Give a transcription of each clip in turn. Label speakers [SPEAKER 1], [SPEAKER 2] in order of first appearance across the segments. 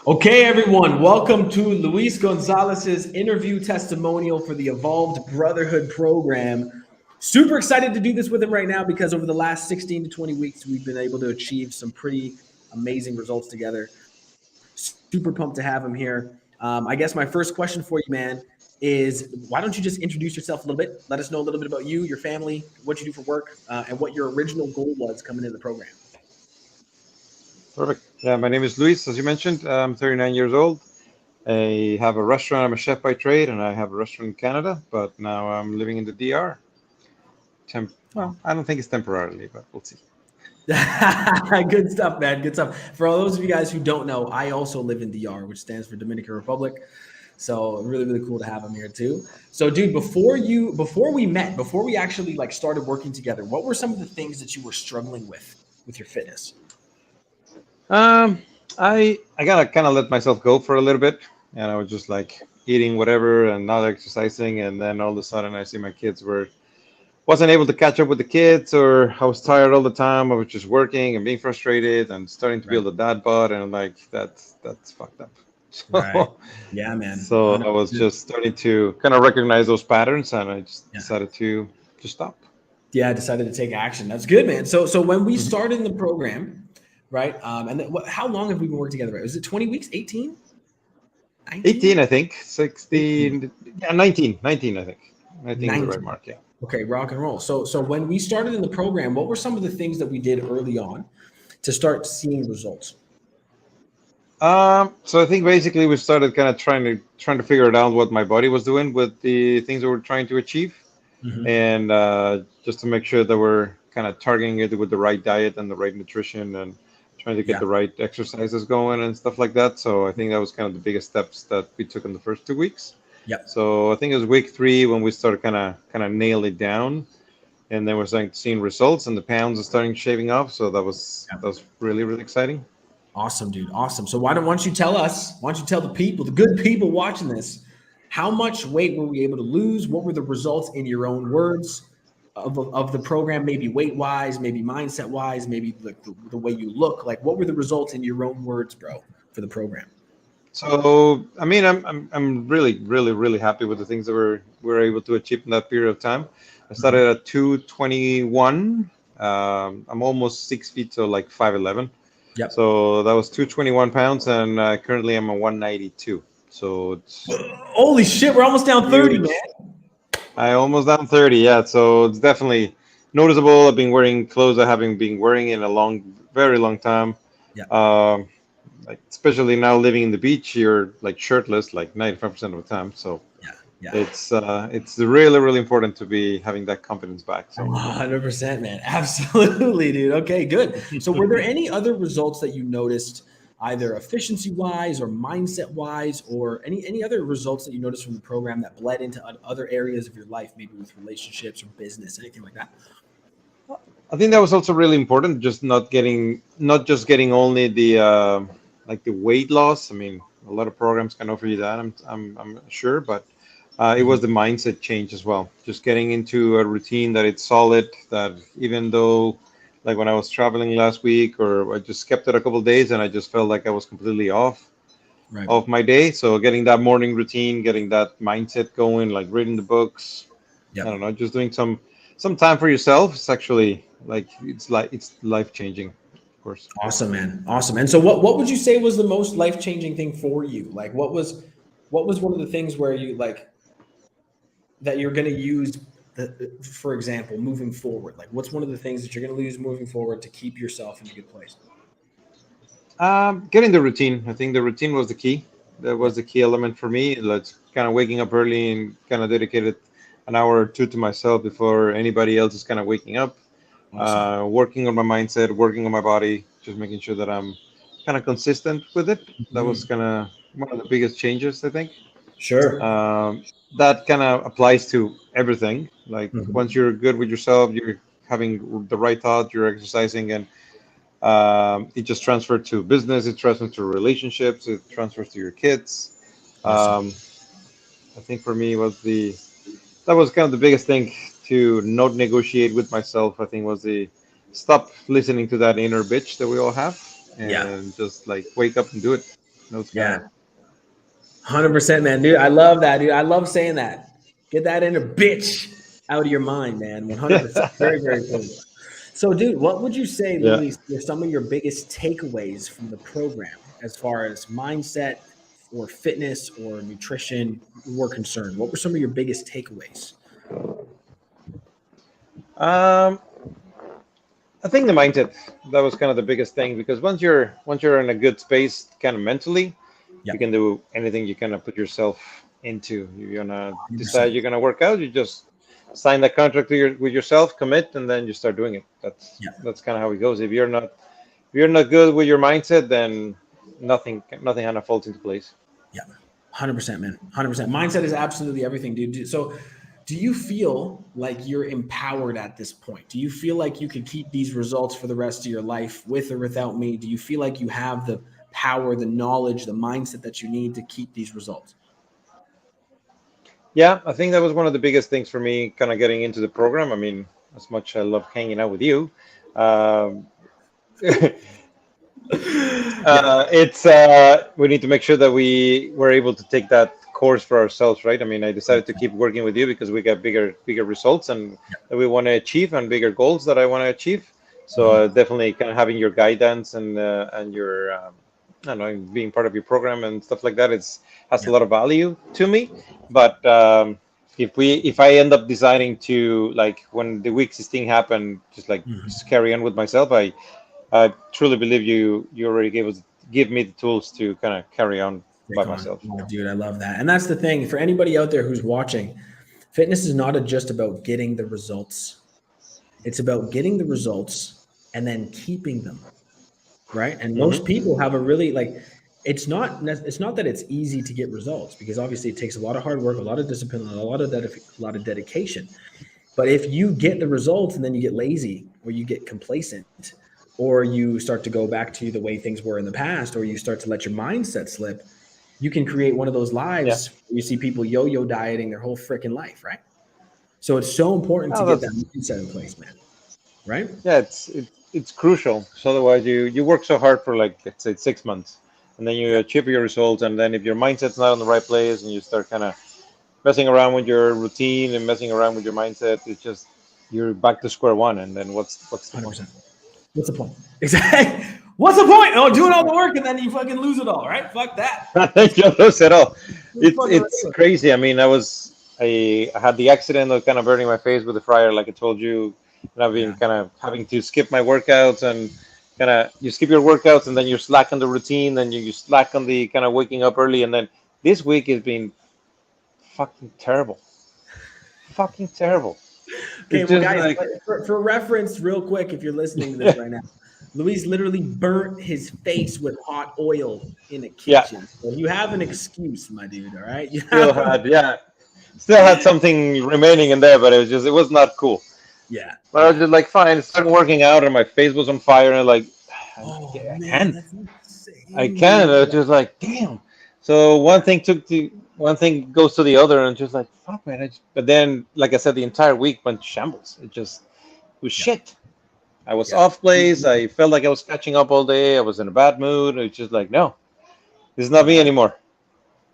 [SPEAKER 1] Okay, everyone, welcome to Luis Gonzalez's interview testimonial for the Evolved Brotherhood program. Super excited to do this with him right now because over the last 16 to 20 weeks, we've been able to achieve some pretty amazing results together. Super pumped to have him here. I guess my first question for you, man, is why don't you just introduce yourself a little bit? Let us know a little bit about you, your family, what you do for work, and what your original goal was coming into the program.
[SPEAKER 2] Perfect. Yeah, my name is Luis, as you mentioned. I'm 39 years old. I have a restaurant. I'm a chef by trade, and I have a restaurant in Canada, but now I'm living in the DR. Well, I don't think it's temporarily, but we'll see.
[SPEAKER 1] Good stuff, man. Good stuff. For all those of you guys who don't know, I also live in DR, which stands for Dominican Republic. So really, really cool to have him here too. So, dude, before we met, before we actually like started working together, what were some of the things that you were struggling with your fitness?
[SPEAKER 2] Um, I gotta kind of let myself go for a little bit, and I was just like eating whatever and not exercising, and then all of a sudden I see my kids wasn't able to catch up with the kids, or I was tired all the time. I was just working and being frustrated and starting to
[SPEAKER 1] Right.
[SPEAKER 2] build a dad bod, and I'm like, that's fucked up.
[SPEAKER 1] Right.
[SPEAKER 2] So,
[SPEAKER 1] Yeah, man.
[SPEAKER 2] so I was
[SPEAKER 1] 100%.
[SPEAKER 2] just starting to kind of recognize those patterns, and I just
[SPEAKER 1] Yeah.
[SPEAKER 2] decided to stop.
[SPEAKER 1] Yeah, I decided to take action. That's good, man. So when we
[SPEAKER 2] Mhm.
[SPEAKER 1] started in the program, right? And then how long have we been working together? Right? Was it 20 weeks? 18?
[SPEAKER 2] 18,
[SPEAKER 1] 19?
[SPEAKER 2] I think.
[SPEAKER 1] 18.
[SPEAKER 2] 16, yeah, 19, 19, I think. I think is the right
[SPEAKER 1] 19.
[SPEAKER 2] mark. Yeah.
[SPEAKER 1] Okay, rock and roll. So when we started in the program, what were some of the things that we did early on to start seeing results?
[SPEAKER 2] So I think basically we started kind of trying to figure it out what my body was doing with the things that we're trying to achieve,
[SPEAKER 1] Hmm.
[SPEAKER 2] and just to make sure that we're kind of targeting it with the right diet and the right nutrition and trying to get
[SPEAKER 1] Yeah.
[SPEAKER 2] the right exercises going and stuff like that. So I think that was kind of the biggest steps that we took in the first 2 weeks.
[SPEAKER 1] Yep.
[SPEAKER 2] So I think it was week 3 when we started kind of nail it down, and then we're starting to seeing results and the pounds are starting shaving off. So that was really really exciting.
[SPEAKER 1] Awesome, dude. Awesome. So why don't you tell us? Why don't you tell the people, the good people watching this, how much weight were we able to lose? What were the results in your own words of the program? Maybe weight wise, maybe mindset wise, maybe the way you look. Like, what were the results in your own words, bro, for the program?
[SPEAKER 2] So I mean, I'm really really really happy with the things that we're able to achieve in that period of time. I
[SPEAKER 1] Mhm.
[SPEAKER 2] started at 221. I'm almost 6 feet, so like 5'11".
[SPEAKER 1] Yep.
[SPEAKER 2] So that was 221 pounds, and currently I'm a 192. So it's
[SPEAKER 1] Holy shit, we're almost down 30, man.
[SPEAKER 2] huge. I almost down 30. Yeah, so it's definitely noticeable. I've been wearing clothes I haven't been wearing in a very long time.
[SPEAKER 1] Yeah.
[SPEAKER 2] Um, like especially now living in the beach, you're like shirtless like 95% of the time. So
[SPEAKER 1] Yeah. Yeah.
[SPEAKER 2] it's really really important to be having that confidence back. So
[SPEAKER 1] 100%, man. Absolutely, dude. Okay, good. So, were there any other results that you noticed, either efficiency wise or mindset wise, or any other results that you noticed from the program that bled into other areas of your life, maybe with relationships or business, anything like that?
[SPEAKER 2] I think that was also really important, just not just getting only the like the weight loss. I mean, a lot of programs can offer you that. I'm sure, but it
[SPEAKER 1] Mhm.
[SPEAKER 2] was the mindset change as well. Just getting into a routine that it's solid. That even though, like when I was traveling last week, or I just kept it a couple of days, and I just felt like I was completely
[SPEAKER 1] Right.
[SPEAKER 2] of my day. So getting that morning routine, getting that mindset going, like reading the books, I
[SPEAKER 1] Yep.
[SPEAKER 2] don't know, just doing some time for yourself. It's actually like it's life changing, of course.
[SPEAKER 1] Awesome, man. Awesome. And so, what would you say was the most life changing thing for you? Like, what was one of the things where you like that you're going to use for example, moving forward? Like, what's one of the things that you're going to use moving forward to keep yourself in a good place?
[SPEAKER 2] Getting the routine. I think the routine was the key. That was
[SPEAKER 1] Yep.
[SPEAKER 2] the key element for me. Let's kind of waking up early and kind of dedicated an hour or two to myself before anybody else is kind of waking up.
[SPEAKER 1] Awesome.
[SPEAKER 2] Working on my mindset, working on my body, just making sure that I'm kind of consistent with it. That was
[SPEAKER 1] Mhm.
[SPEAKER 2] kind of one of the biggest changes, I think.
[SPEAKER 1] Sure.
[SPEAKER 2] Um, that kind of applies to everything. Like once
[SPEAKER 1] Mhm.
[SPEAKER 2] you're good with yourself, you're having the right thought, you're exercising, and it just transferred to business, it transfers to relationships, it transfers to your kids.
[SPEAKER 1] Awesome.
[SPEAKER 2] Um, I think for me was the that was kind of the biggest thing to not negotiate with myself. I think was the stop listening to that inner bitch that we all have.
[SPEAKER 1] Yeah.
[SPEAKER 2] and just like wake up and do it. That's kind
[SPEAKER 1] Yeah.
[SPEAKER 2] of
[SPEAKER 1] 100%, man, dude. I love that, dude. I love saying that. Get that inner bitch out of your mind, man. 100%. Very, very cool. So, dude, what would you say,
[SPEAKER 2] yeah.
[SPEAKER 1] Luis, were some of your biggest takeaways from the program as far as mindset or fitness or nutrition were concerned? What were some of your biggest takeaways?
[SPEAKER 2] Um, I think the mindset, that was kind of the biggest thing, because once you're in a good space, kind of mentally,
[SPEAKER 1] Yeah,
[SPEAKER 2] you can do anything you kind of put yourself into. You're gonna decide
[SPEAKER 1] 100%.
[SPEAKER 2] you're gonna work out. You just sign that contract with yourself, commit, and then you start doing it. That's
[SPEAKER 1] Yeah,
[SPEAKER 2] that's kind of how it goes. If you're not good with your mindset, then nothing kind of falls into place.
[SPEAKER 1] yeah. 100%, man. 100%. Mindset is absolutely everything, dude. So, do you feel like you're empowered at this point? Do you feel like you could keep these results for the rest of your life with or without me? Do you feel like you have the power, the knowledge, the mindset that you need to keep these results?
[SPEAKER 2] Yeah, I think that was one of the biggest things for me, kind of getting into the program. I mean, as much I love hanging out with you, um,
[SPEAKER 1] Yeah.
[SPEAKER 2] it's we need to make sure that we were able to take that course for ourselves, right? I mean, I decided to keep working with you because we got bigger results and that we want to achieve, and bigger goals that I want to achieve. So
[SPEAKER 1] Mhm.
[SPEAKER 2] definitely kind of having your guidance and your I don't know, being part of your program and stuff like that, it's has a
[SPEAKER 1] Yeah.
[SPEAKER 2] lot of value to me. But if I end up deciding to, like, when the week 16 happened, just
[SPEAKER 1] Mhm.
[SPEAKER 2] carry on with myself, I truly believe you already give me the tools to kind of carry on by
[SPEAKER 1] Take on.
[SPEAKER 2] myself.
[SPEAKER 1] Oh, dude, I love that. And that's the thing for anybody out there who's watching, fitness is not just about getting the results. It's about getting the results and then keeping them, right? And most
[SPEAKER 2] Hmm.
[SPEAKER 1] people have a really like it's not that it's easy to get results because obviously it takes a lot of hard work, a lot of discipline, and a lot of dedication. But if you get the results and then you get lazy or you get complacent or you start to go back to the way things were in the past or you start to let your mindset slip, you can create one of those
[SPEAKER 2] Yeah.
[SPEAKER 1] lives where you see people yo-yo dieting their whole freaking life, right? So it's so important to
[SPEAKER 2] Oh,
[SPEAKER 1] get that
[SPEAKER 2] that's
[SPEAKER 1] mindset in place, man. Right?
[SPEAKER 2] yeah. It's crucial. So otherwise, you work so hard for, like, let's say 6 months, and then you
[SPEAKER 1] Yeah.
[SPEAKER 2] achieve your results, and then if your mindset's not in the right place, and you start kind of messing around with your routine and messing around with your mindset, it's just you're back to square one, and then what's the point?
[SPEAKER 1] 100%. What's the point? Exactly. What's the point? Oh, doing all the work and then you fucking lose it all, right? Fuck that. Let's
[SPEAKER 2] You lose it all.
[SPEAKER 1] do
[SPEAKER 2] It's
[SPEAKER 1] fucking
[SPEAKER 2] it's
[SPEAKER 1] regular.
[SPEAKER 2] crazy. I mean, I had the accident of kind of burning my face with the fryer, like I told you, and I've been
[SPEAKER 1] Yeah.
[SPEAKER 2] kind of having to skip my workouts, and kind of you skip your workouts, and then you slack on the routine, and you slack on the kind of waking up early, and then this week has been fucking terrible, fucking terrible.
[SPEAKER 1] Okay,
[SPEAKER 2] It's
[SPEAKER 1] well,
[SPEAKER 2] just
[SPEAKER 1] guys,
[SPEAKER 2] like,
[SPEAKER 1] for reference, real quick, if you're listening to this right now, Luis literally burnt his face with hot oil in a
[SPEAKER 2] yeah,
[SPEAKER 1] kitchen. So you have an excuse, my dude. All right, you
[SPEAKER 2] still
[SPEAKER 1] have a
[SPEAKER 2] had yeah, still had something remaining in there, but it was not cool.
[SPEAKER 1] yeah,
[SPEAKER 2] But I was
[SPEAKER 1] yeah.
[SPEAKER 2] just like, fine, started working out, and my face was on fire, and like,
[SPEAKER 1] Oh
[SPEAKER 2] I
[SPEAKER 1] man,
[SPEAKER 2] can't.
[SPEAKER 1] that's
[SPEAKER 2] I
[SPEAKER 1] insane,
[SPEAKER 2] can. I
[SPEAKER 1] dude.
[SPEAKER 2] was just like, damn. So one thing goes to the other, and just like, fuck, man. But then, like I said, the entire week went shambles. It was
[SPEAKER 1] Yeah,
[SPEAKER 2] shit. I was
[SPEAKER 1] yeah.
[SPEAKER 2] off place. I felt like I was catching up all day. I was in a bad mood. It's just like, no, this is not me
[SPEAKER 1] Well,
[SPEAKER 2] anymore.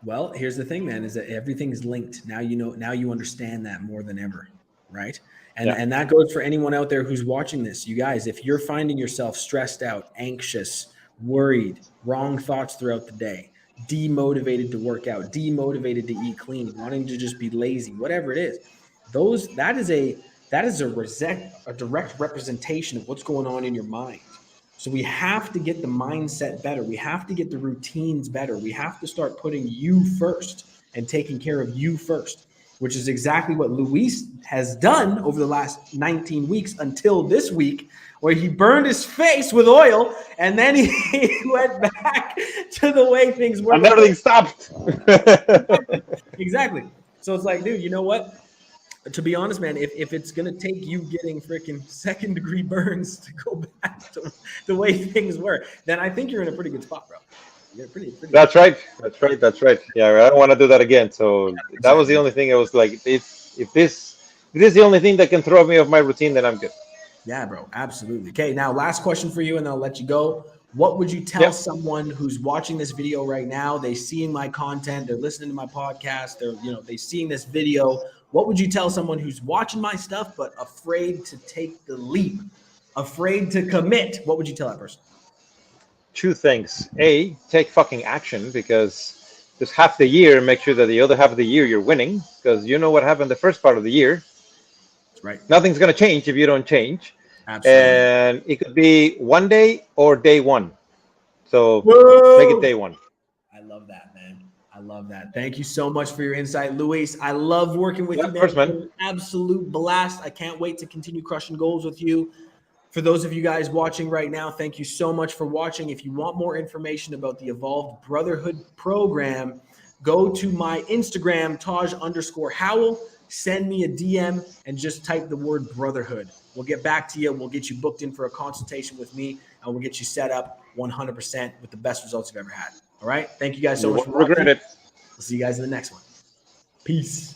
[SPEAKER 1] Well, here's the thing, man, is that everything is linked. Now you know, now you understand that more than ever, right? And
[SPEAKER 2] Yeah,
[SPEAKER 1] and that goes for anyone out there who's watching this. You guys, if you're finding yourself stressed out, anxious, worried, wrong thoughts throughout the day, demotivated to work out, demotivated to eat clean, wanting to just be lazy, whatever it is, those that is a direct representation of what's going on in your mind. So we have to get the mindset better. We have to get the routines better. We have to start putting you first and taking care of you first, which is exactly what Luis has done over the last 19 weeks until this week, where he burned his face with oil and then he went back to the way things were
[SPEAKER 2] and
[SPEAKER 1] before.
[SPEAKER 2] everything stopped.
[SPEAKER 1] Exactly. Exactly. So it's like, dude, you know what? To be honest, man, if it's gonna take you getting freaking second degree burns to go back to the way things were, then I think you're in a pretty good spot, bro. You're pretty good
[SPEAKER 2] That's
[SPEAKER 1] spot.
[SPEAKER 2] right. That's right. That's right. Yeah, I don't want to do that again. So that was
[SPEAKER 1] 100%,
[SPEAKER 2] the
[SPEAKER 1] man.
[SPEAKER 2] only thing. I was like, if this is the only thing that can throw me off my routine, then I'm good.
[SPEAKER 1] Yeah, bro. Absolutely. Okay, now last question for you, and I'll let you go. what would you tell
[SPEAKER 2] Yep.
[SPEAKER 1] someone who's watching this video right now? They seeing my content, they're listening to my podcast, they seeing this video. What would you tell someone who's watching my stuff but afraid to take the leap, afraid to commit? What would you tell that person?
[SPEAKER 2] Two things. A, take fucking action, because just half the year, make sure that the other half of the year you're winning, because you know what happened the first part of the year.
[SPEAKER 1] That's right.
[SPEAKER 2] Nothing's going to change if you don't change.
[SPEAKER 1] Absolutely.
[SPEAKER 2] And it could be one day or day one. So make it day one.
[SPEAKER 1] I love that, man. I love that. Thank you so much for your insight, Luis. I love working with
[SPEAKER 2] Yeah,
[SPEAKER 1] you,
[SPEAKER 2] of
[SPEAKER 1] man.
[SPEAKER 2] course, man.
[SPEAKER 1] It's been an absolute blast. I can't wait to continue crushing goals with you. For those of you guys watching right now, thank you so much for watching. If you want more information about the Evolved Brotherhood program, go to my Instagram, Taj_Howell. Send me a DM and just type the word brotherhood. We'll get back to you. We'll get you booked in for a consultation with me, and we'll get you set up 100% with the best results you've ever had. All right. Thank you guys so much for watching.
[SPEAKER 2] Regret it.
[SPEAKER 1] We'll see you guys in the next one. Peace.